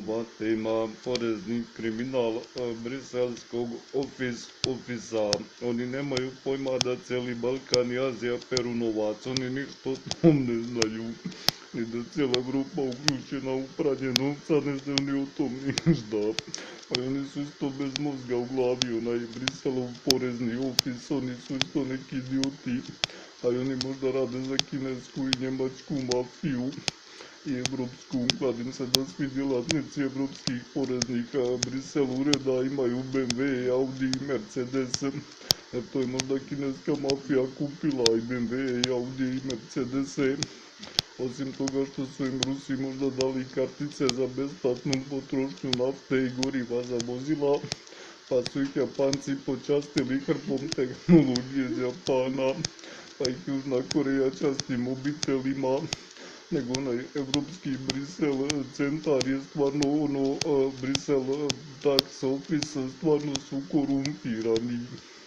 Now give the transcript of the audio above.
nova tema, porezni kriminal briselskog ofisa. Oni nemaju pojma da cijeli Balkan i Azija peru novac, oni ništa o tom ne znaju. I da cijela Evropa uključena u pranje novca, ne znaju ni o tom ništa. A oni su isto bez mozga u glavi, onaj Briselov porezni ofis, oni su isto neki idioti. A oni možda rade za kinesku i njemačku mafiju i evropsku, kladim se da svi djelatnici evropskih poreznih Brisel ureda imaju BMW, Audi i Mercedes. To je možda kineska mafija kupila i BMW, i Audi i Mercedese. Osim toga što su im Rusi možda dali kartice za besplatnu potrošnju nafte i goriva za vozila, pa su ih Japanci počastili hrpom tehnologije iz Japana, pa ih Južna Koreja časti mobitelima. Nego onaj evropski Brisel centar je stvarno Brisel tax office stvarno su korumpirani.